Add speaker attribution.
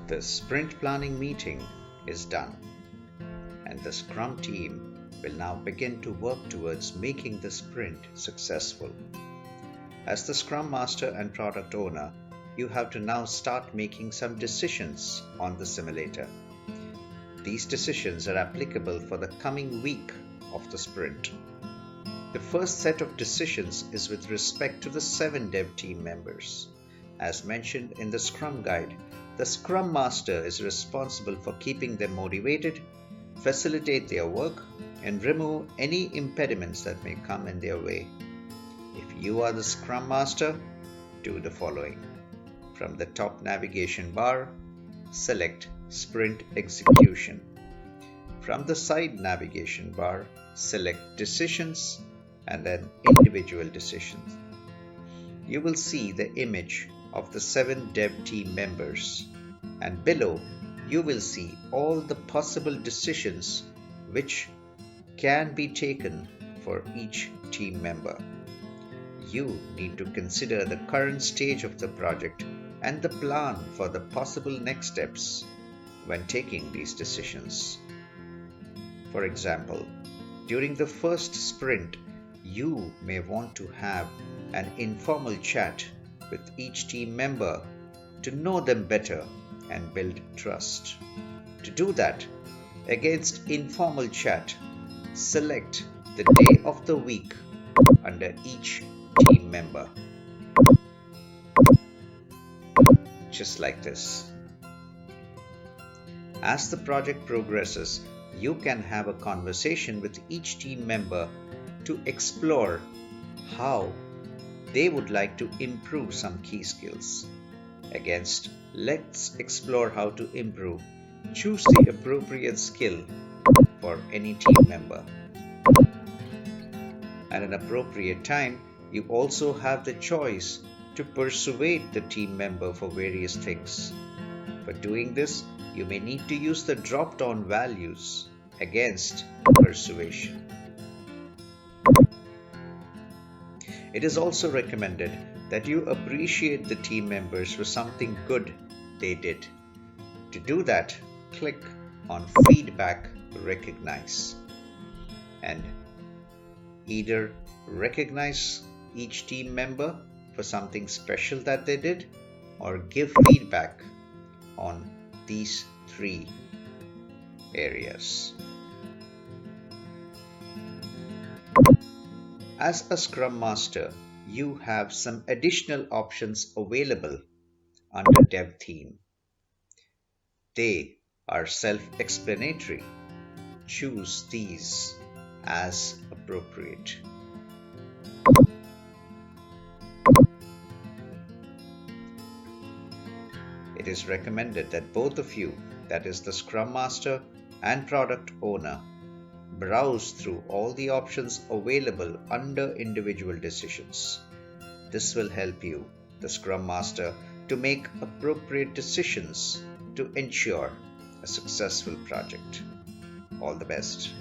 Speaker 1: The sprint planning meeting is done, and the Scrum team will now begin to work towards making the sprint successful. As the Scrum Master and Product Owner, you have to now start making some decisions on the simulator. These decisions are applicable for the coming week of the sprint. The first set of decisions is with respect to the 7 dev team members. As mentioned in the Scrum Guide, the Scrum Master is responsible for keeping them motivated, facilitate their work, and remove any impediments that may come in their way. If you are the Scrum Master, do the following. From the top navigation bar, select Sprint Execution. From the side navigation bar, select Decisions and then Individual Decisions. You will see the image of the 7 dev team members, and below you will see all the possible decisions which can be taken for each team member. You need to consider the current stage of the project and the plan for the possible next steps when taking these decisions. For example, during the first sprint, you may want to have an informal chat with each team member to know them better and build trust. To do that, against informal chat, select the day of the week under each team member. Just like this. As the project progresses, you can have a conversation with each team member to explore how they would like to improve some key skills. Against let's explore how to improve, choose the appropriate skill for any team member. At an appropriate time, you also have the choice to persuade the team member for various things. For doing this, you may need to use the drop-down values against persuasion. It is also recommended that you appreciate the team members for something good they did. To do that, click on Feedback Recognize and either recognize each team member for something special that they did or give feedback on these 3 areas. As a Scrum Master, you have some additional options available under Dev Theme. They are self-explanatory. Choose these as appropriate. It is recommended that both of you, that is the Scrum Master and Product Owner, browse through all the options available under individual decisions. This will help you, the Scrum Master, to make appropriate decisions to ensure a successful project. All the best.